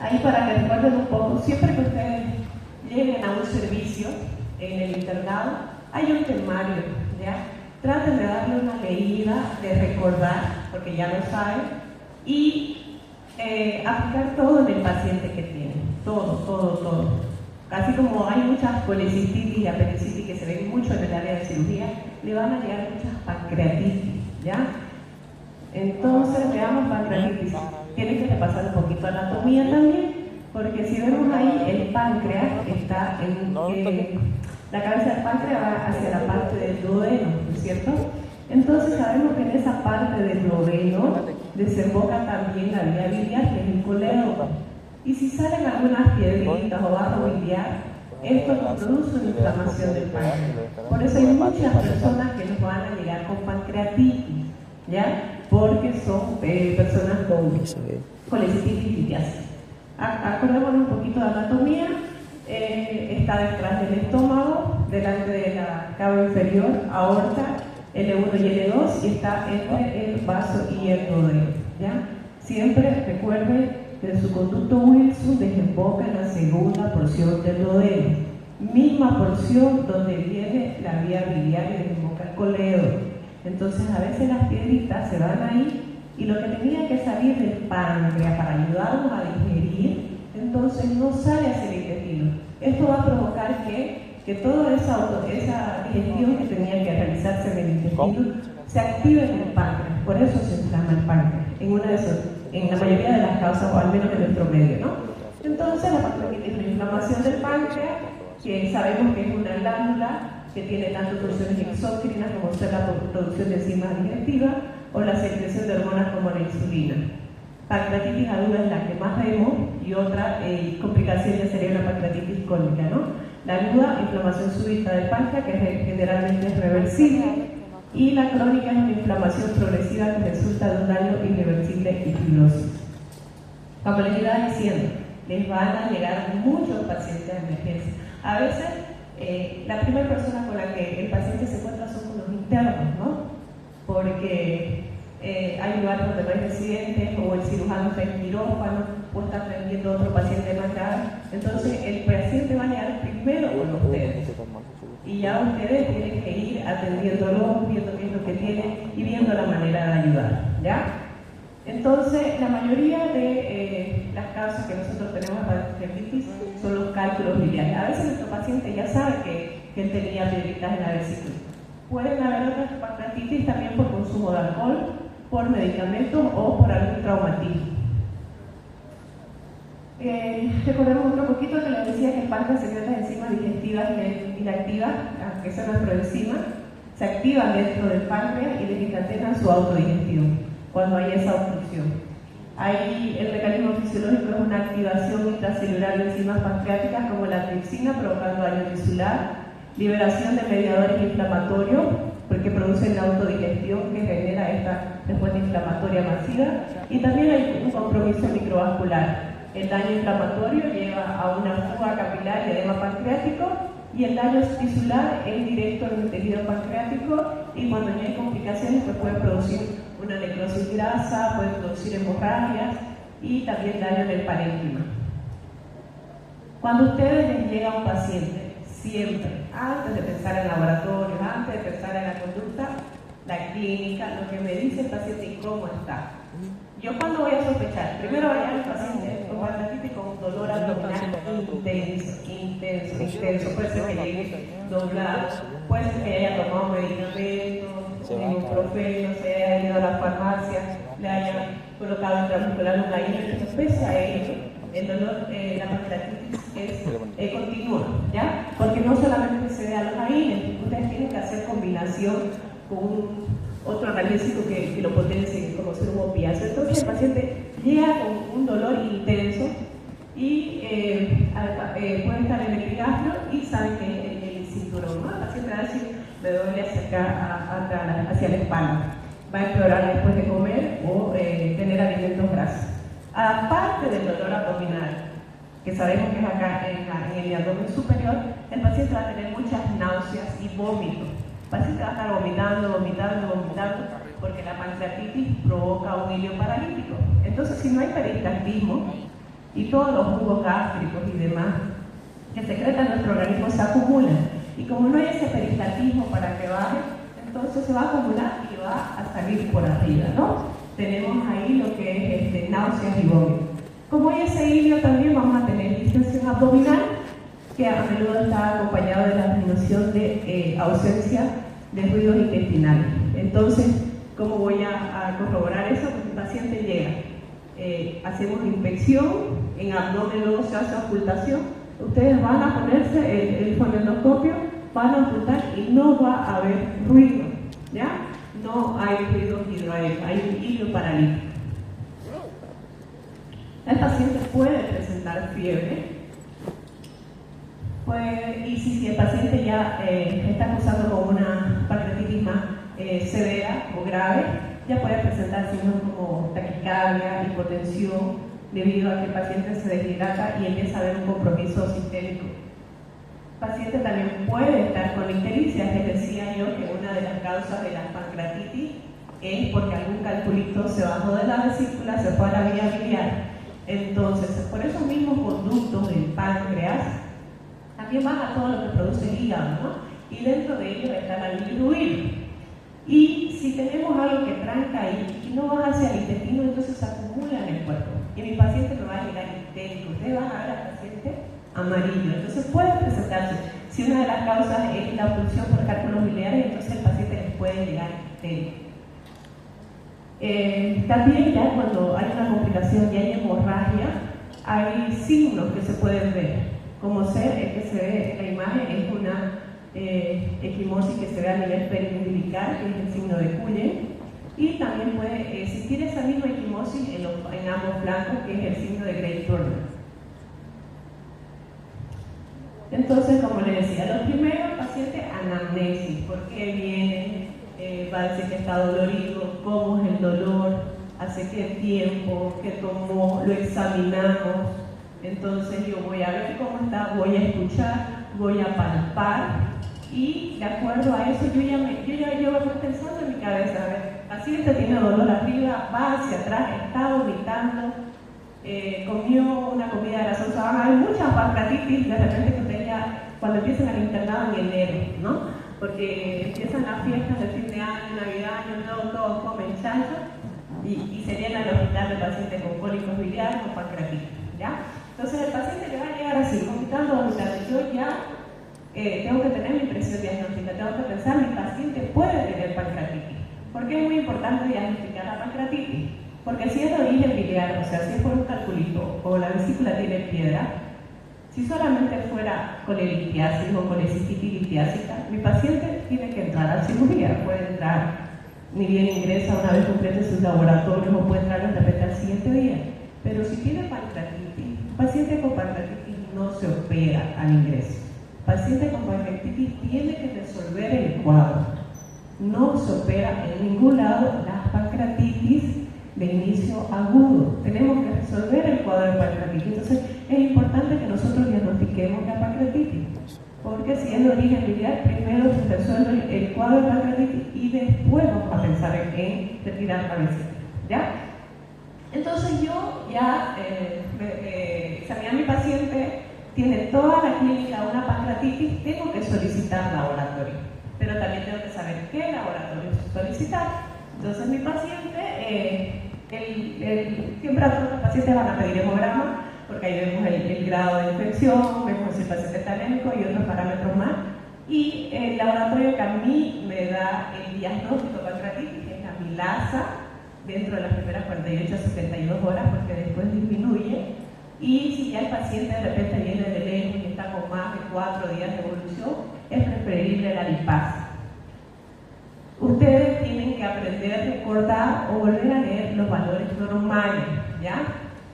Ahí para que recuerden un poco, siempre que ustedes lleguen a un servicio en el internado, hay un temario, ¿ya? Traten de darle una leída, de recordar, porque ya lo saben, y aplicar todo en el paciente que tienen, todo. Así como hay muchas colecistitis y apendicitis que se ven mucho en el área de cirugía, le van a llegar muchas pancreatitis, ¿ya? Entonces, veamos pancreatitis. Tienen que repasar un poquito anatomía también, porque si vemos ahí, el páncreas está en... la cabeza del páncreas va hacia la parte del duodeno, ¿no es cierto? Entonces sabemos que en esa parte del duodeno desemboca también la vía biliar, que es el colédoco. Y si salen algunas piedritas o barro biliar, esto produce una inflamación del páncreas. Por eso hay muchas personas que nos van a llegar con pancreatitis, ¿ya? Porque son personas con colecistitis y litiasis. Acordémonos un poquito de anatomía. Está detrás del estómago, delante de la cava inferior, aorta, L1 y L2, y está entre el vaso y el duodeno, ¿ya? Siempre recuerde que su conducto Wilson desemboca en la segunda porción del duodeno, misma porción donde viene la vía biliar y desemboca el colédoco. Entonces a veces las piedritas se van ahí y lo que tenía que salir del páncreas para ayudarnos a digerir, entonces no sale hacia el intestino. Esto va a provocar que toda esa digestión que tenía que realizarse en el intestino se active en el páncreas. Por eso se inflama el páncreas, en la mayoría de las causas, o al menos en nuestro medio, ¿no? Entonces la pancreatitis es una inflamación del páncreas, que sabemos que es una glándula que tiene tanto funciones exócrinas como ser la producción de enzimas digestivas o la secreción de hormonas como la insulina. Pancreatitis aguda es la que más vemos, y otra complicación ya sería una pancreatitis crónica, ¿no? La aguda, inflamación súbita del páncreas, que generalmente es reversible, y la crónica es una inflamación progresiva que resulta de un daño irreversible y fibrosis. Como les iba diciendo, les van a llegar muchos pacientes de emergencia. A veces, la primera persona con la que el paciente se encuentra son con los internos, ¿no? Porque hay lugares donde no hay residentes, o el cirujano está en quirófano, o está atendiendo a otro paciente más grave. Entonces el paciente va a llegar primero con ustedes, y ya ustedes tienen que ir atendiéndolo, viendo qué es lo que tiene y viendo la manera de ayudar, ¿ya? Entonces la mayoría de las causas que nosotros tenemos para pancreatitis son los cálculos biliares. A veces nuestro paciente ya sabe que él tenía piedritas en la vesícula. Pueden haber otras pancreatitis también por consumo de alcohol, por medicamentos o por algún traumatismo. Recordemos otro poquito que les decía que el páncreas secreta enzimas digestivas inactivas, que son nuestras enzimas, se activan dentro del páncreas y desencadenan su autodigestión cuando hay esa obstrucción. Ahí el mecanismo fisiológico es una activación intracelular de enzimas pancreáticas como la tripsina, provocando daño tisular, liberación de mediadores inflamatorios, porque producen la autodigestión que genera esta respuesta inflamatoria masiva, y también hay un compromiso microvascular. El daño inflamatorio lleva a una fuga capilar y edema pancreático, y el daño tisular es directo en el tejido pancreático, y cuando ya hay complicaciones pues puede producir una necrosis grasa, puede producir hemorragias y también daño en el parénquima. Cuando ustedes les llega a un paciente, siempre, antes de pensar en laboratorios, antes de pensar en la conducta, la clínica, lo que me dice el paciente y cómo está. Yo cuando voy a sospechar, primero voy a al paciente con pancreatitis con dolor abdominal intenso, puede ser que llegue doblado, puede ser que haya tomado medicamentos, ibuprofeno, se haya ido a la farmacia, le hayan colocado intramuscular una hija, pese a ello, el dolor, la pancreatitis es continua, ¿ya? Porque no solamente se ve a los AINES, ustedes tienen que hacer combinación con otro analgésico que lo potencie, como ser un opiáceo. Entonces el paciente llega con un dolor intenso y puede estar en el epigastrio y sabe que es el cinturón, ¿no? El paciente va a decir, me duele hacia la espalda. Va a empeorar después de comer o tener alimentos grasos. Aparte del dolor abdominal, que sabemos que es acá en el abdomen superior, el paciente va a tener muchas náuseas y vómitos. El paciente va a estar vomitando, porque la pancreatitis provoca un hilio paralítico. Entonces, si no hay peristaltismo, y todos los jugos gástricos y demás que secretan nuestro organismo se acumulan. Y como no hay ese peristatismo para que baje, entonces se va a acumular y va a salir por arriba, ¿no? Tenemos ahí lo que es náuseas y vómitos. Como hay ese ilio, también vamos a tener distensión abdominal, que a menudo está acompañado de la disminución de ausencia de ruidos intestinales. Entonces, ¿cómo voy a corroborar eso? Porque el paciente llega, hacemos inspección, en abdomen luego se hace ocultación, ustedes van a ponerse el fonendoscopio, van a ocultar y no va a haber ruido, ¿ya? No hay ruido hidroaéreo, hay un hilo paralítico. El paciente puede presentar fiebre, y si el paciente ya está acusado con una pancreatitis más severa o grave, ya puede presentar signos como taquicardia, hipotensión, debido a que el paciente se deshidrata y empieza a haber un compromiso sistémico. El paciente también puede estar con ictericia. Les decía yo que una de las causas de la pancreatitis es porque algún calculito se bajó de la vesícula, se fue a la vía biliar. Entonces, por esos mismos conductos del páncreas, también baja todo lo que produce el hígado, ¿no? Y dentro de ello está la bilirrubina. Y si tenemos algo que tranca ahí y no baja hacia el intestino, entonces se acumula en el cuerpo. Y mi paciente me va a llegar histérico. Ustedes van a ver al paciente amarillo. Entonces puede presentarse. Si una de las causas es la obstrucción por cálculos biliares, entonces el paciente les puede llegar histérico. También ya cuando hay una complicación y hay hemorragia, hay signos que se pueden ver. Como ser el que se ve en la imagen es una equimosis que se ve a nivel periumbilical, que es el signo de Cullen, y también puede existir esa misma equimosis en ambos flancos, que es el signo de Gray-Turner. Entonces, como les decía, lo primero, el paciente, anamnesis, por qué viene, va a decir que está dolorido, cómo es el dolor, hace qué tiempo, qué tomó, lo examinamos. Entonces yo voy a ver cómo está, voy a escuchar, voy a palpar y de acuerdo a eso yo ya voy pensando en mi cabeza, a ver, el paciente tiene dolor arriba, va hacia atrás, está vomitando, comió una comida grasosa, van a haber muchas pancreatitis de repente que ustedes ya, cuando empiezan al internado en enero, ¿no? Porque empiezan las fiestas de fin de año, Navidad, Año Nuevo, todos comen chancho y se llena el hospital de pacientes con cólicos biliares o pancreatitis, ¿ya? Entonces el paciente le va a llegar así, vomitando. Yo ya tengo que tener mi presión diagnóstica, tengo que pensar, mi paciente puede tener pancreatitis. ¿Por qué es muy importante diagnosticar la pancreatitis? Porque si es de origen biliar, o sea, si es por un calculito o la vesícula tiene piedra, si solamente fuera colelitiasis o colecistitis litiásica, mi paciente tiene que entrar a cirugía, puede entrar, ni bien ingresa una vez complete sus laboratorios o puede entrar de repente al siguiente día. Pero si tiene pancreatitis, paciente con pancreatitis no se opera al ingreso. Paciente con pancreatitis tiene que resolver el cuadro. No se opera en ningún lado las pancreatitis de inicio agudo. Tenemos que resolver el cuadro de pancreatitis. Entonces es importante que nosotros diagnostiquemos la pancreatitis. Porque si es de origen biliar, primero se resuelve el cuadro de pancreatitis y después vamos a pensar en retirar la vesícula. ¿Ya? Entonces yo ya examiné a mi paciente, tiene toda la clínica una pancreatitis, tengo que solicitar laboratorio, pero también tengo que saber qué laboratorio solicitar. Entonces mi paciente, siempre a todos los pacientes van a pedir hemograma, porque ahí vemos el grado de infección, vemos si el paciente está anémico y otros parámetros más. Y el laboratorio que a mí me da el diagnóstico de pancreatitis es la amilasa, dentro de las primeras 48 a 72 horas, porque después disminuye. Y si ya el paciente de repente viene de lejos y está con más de 4 días de evolución, es preferible la lipasa. Ustedes tienen que aprender a recordar o volver a leer los valores normales, ¿ya?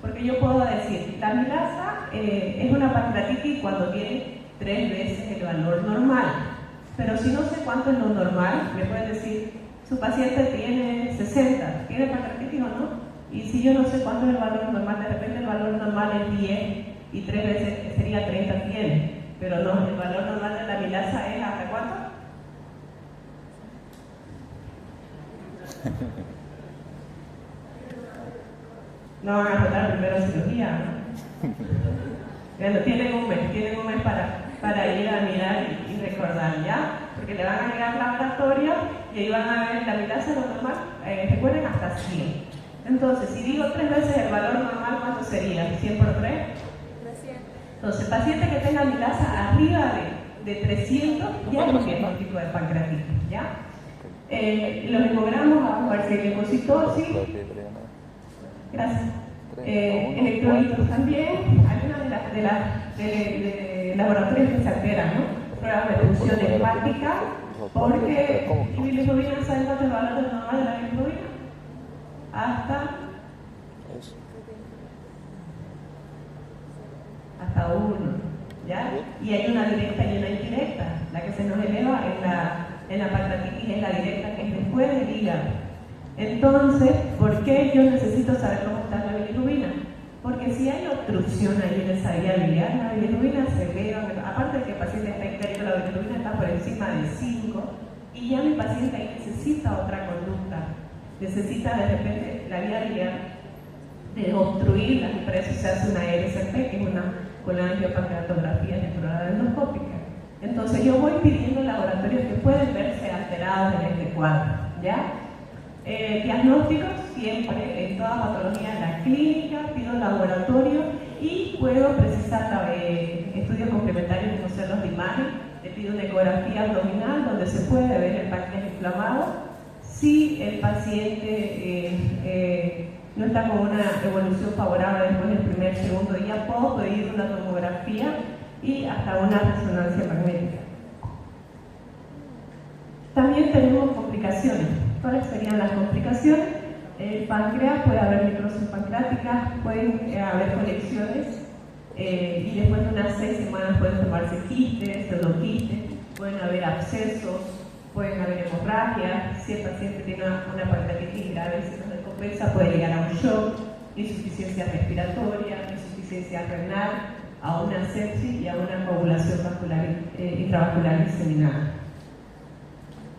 Porque yo puedo decir, la amilasa es una pancreatitis cuando tiene 3 veces el valor normal. Pero si no sé cuánto es lo normal, me pueden decir, su paciente tiene 60, ¿tiene pancreatitis o no? Y si yo no sé cuánto es el valor normal, de repente el valor normal es 10 y 3 veces sería 30 tiene. Pero no, el valor normal de la amilasa es ¿hasta cuánto? No van a tratar primero cirugía, ¿no? Bueno, tienen un mes para ir a mirar y recordar, ¿ya? Porque le van a llegar laboratorio y ahí van a ver la milasa normal, recuerden hasta 100. Entonces, si digo 3 veces el valor normal, ¿cuánto sería? ¿100 por 3? 300. Entonces, paciente que tenga milasa arriba de 300 ya es un diagnóstico de pancreatitis, ¿ya? Los hemogramas, vamos a ver si hay leucocitosis. Gracias. Electrolitos también. Algunas de laboratorios que se alteran, ¿no? Pruebas de función hepática, porque la bilirrubina, ¿saben cuánto es el valor normal de la bilirrubina? Hasta 1, ¿ya? Y hay una directa y una indirecta. La que se nos eleva en la pancreatitis es la directa, que es después del hígado. Entonces, ¿por qué yo necesito saber cómo está la bilirrubina? Porque si hay obstrucción ahí en esa vía biliar, la bilirrubina se eleva, aparte de que el paciente está histérico, la bilirrubina está por encima de 5, y ya mi paciente ahí necesita otra conducta. Necesita de repente la vía biliar de obstruirla, y para eso se hace una RCP, que es una colangiopancreatografía endoscópica. Entonces yo voy pidiendo laboratorios que pueden verse alterados en este cuadro, ¿ya? Diagnósticos, siempre en toda patología en la clínica, pido laboratorio y puedo precisar estudios complementarios como ser los de imagen. Le pido una ecografía abdominal donde se puede ver el páncreas inflamado. Si el paciente no está con una evolución favorable después del primer, segundo día, puedo pedir una tomografía y hasta una resonancia magnética. También tenemos complicaciones. ¿Cuáles serían las complicaciones? El páncreas, puede haber necrosis pancreática, pueden haber colecciones y después de unas 6 semanas pueden formarse quistes, pseudoquistes, pueden haber abscesos, pueden haber hemorragias. Si el paciente tiene una pancreatitis grave y se nos descompensa, puede llegar a un shock, insuficiencia respiratoria, insuficiencia renal, a una sepsis y a una coagulación intravascular diseminada.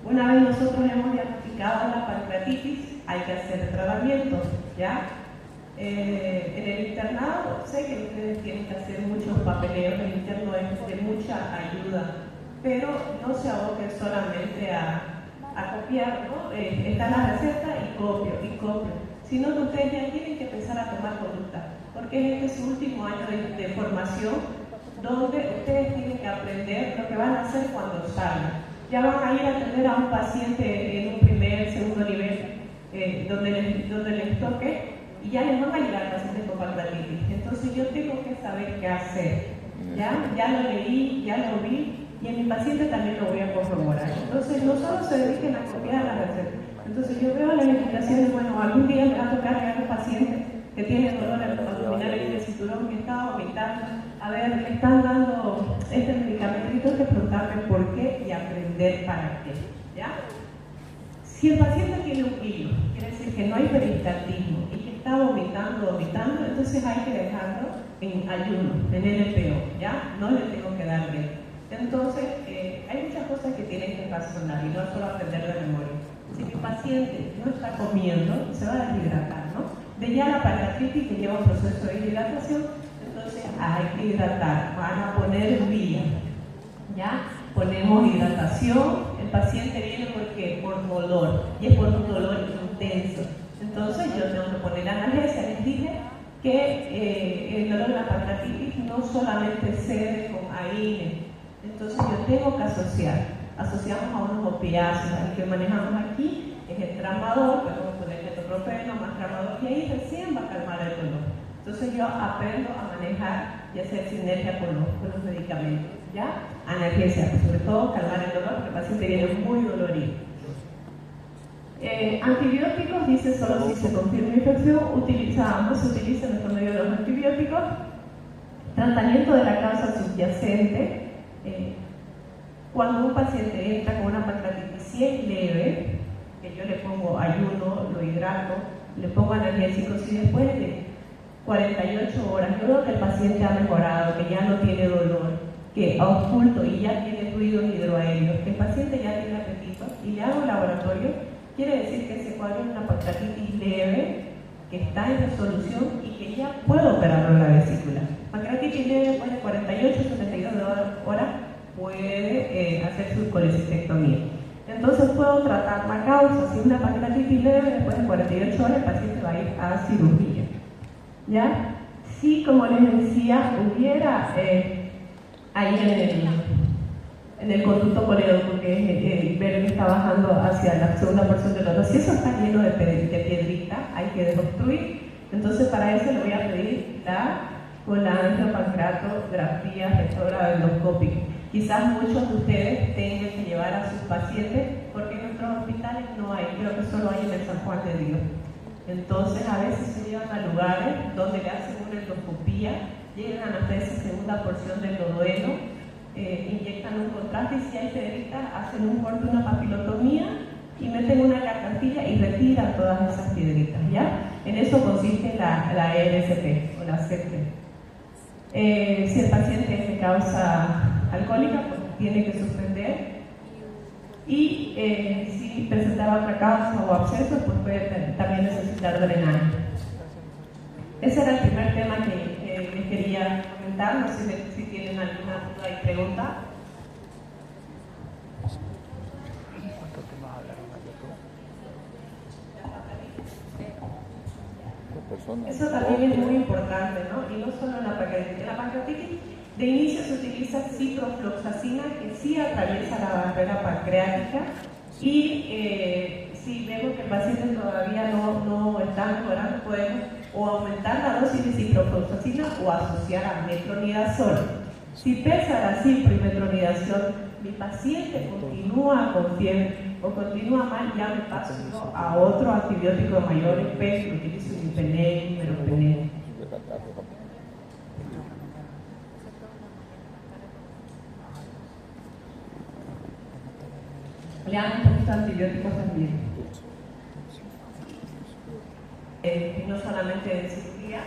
Una vez nosotros hemos diagnosticado la pancreatitis, hay que hacer tratamiento, ¿ya? En el internado, sé que ustedes tienen que hacer muchos papeleos, el interno es de mucha ayuda, pero no se aboquen solamente a copiar, ¿no? Está la receta y copio, sino que ustedes ya tienen que empezar a tomar conducta, porque este es su último año de formación, donde ustedes tienen que aprender lo que van a hacer cuando salgan. Ya van a ir a atender a un paciente en un primer, segundo nivel, donde les toque, y ya les van a llegar pacientes con pancreatitis. Entonces yo tengo que saber qué hacer. Ya lo leí, ya lo vi, y en mi paciente también lo voy a corroborar. Entonces no solo se dediquen a copiar las recetas. Entonces yo veo las indicaciones, bueno, algún día me va a tocar a un paciente que tiene dolor abdominal en el cinturón, que está vomitando. A ver, le están dando este medicamento y tengo que preguntarme por qué y aprender para qué, ¿ya? Si el paciente tiene un hilo, quiere decir que no hay peristaltismo y que está vomitando, entonces hay que dejarlo en ayuno, en NPO, ¿ya? No le tengo que dar bien. Entonces, hay muchas cosas que tienen que razonar y no solo aprender de memoria. Si mi paciente no está comiendo, se va a deshidratar, ¿no? De ya la pancreatitis que lleva un proceso de hidratación, entonces hay que hidratar, van a poner vía, ¿ya? Ponemos hidratación, el paciente viene por dolor, y es por un dolor intenso. Entonces yo tengo que poner analgesia. Les dije que el dolor de la pancreatitis no solamente cede con AINE, entonces yo tengo que asociamos a unos opiáceos. El que manejamos aquí es el tramador, podemos poner metoprofeno más tramador, y ahí recién va a calmar el dolor. Entonces yo aprendo a manejar y hacer sinergia con los medicamentos, ¿ya? Analgesia, sobre todo calmar el dolor, porque el paciente viene muy dolorido. Antibióticos, dice solo si se confirma infección, no se utiliza en nuestro medio de los antibióticos. Tratamiento de la causa subyacente. Cuando un paciente entra con una pancreatitis, si es leve, que yo le pongo ayuno, lo hidrato, le pongo analgésicos, y después de 48 horas yo veo que el paciente ha mejorado, que ya no tiene dolor, que ausculto y ya tiene fluidos hidroaéreos, que el paciente ya tiene apetito, y le hago laboratorio, quiere decir que ese cuadro es una pancreatitis leve, que está en resolución y que ya puedo operarlo en la vesícula. Pancreatitis leve después de 48 a 72 horas puede hacer su colecistectomía. Entonces puedo tratar la causa. Si es una pancreatitis leve, después de 48 horas el paciente va a ir a cirugía. ¿Ya? Si, como les decía, hubiera ahí en el conducto colédoco, que es el velo que está bajando hacia la segunda porción del lodo, si eso está lleno de piedrita, hay que desobstruir. Entonces para eso le voy a pedir la colangiopancreatografía gestora endoscópica. Quizás muchos de ustedes tengan que llevar a sus pacientes, porque en nuestros hospitales no hay, creo que solo hay en el San Juan de Dios. Entonces a veces se llevan a lugares donde le hacen una endoscopía, llegan hasta esa segunda porción del lodueno, inyectan un contraste y si hay piedritas hacen un corte, una papilotomía y meten una carcastilla y retiran todas esas piedritas, ¿ya? En eso consiste la ERCP o la CP. Si el paciente es de causa alcohólica, pues tiene que suspender. Y si presentaba otra causa o absceso, pues puede también necesitar drenaje. Ese era el primer tema que les quería comentar. No sé si tienen alguna duda y pregunta. Eso también es muy importante, ¿no? Y no solo en la pancreatitis. En la pancreatitis de inicio se utiliza ciprofloxacina, que sí atraviesa la barrera pancreática, y si vemos que el paciente todavía no está mejorando, podemos o aumentar la dosis de ciprofloxacina o asociar a metronidazol. Si pesa la cipro y metronidazol, mi paciente continúa con fiebre o continúa mal, ya me paso a otro antibiótico de mayor espectro, utilizo imipenem, meropenem. Le dan un poquito de antibióticos también. No solamente en cirugía,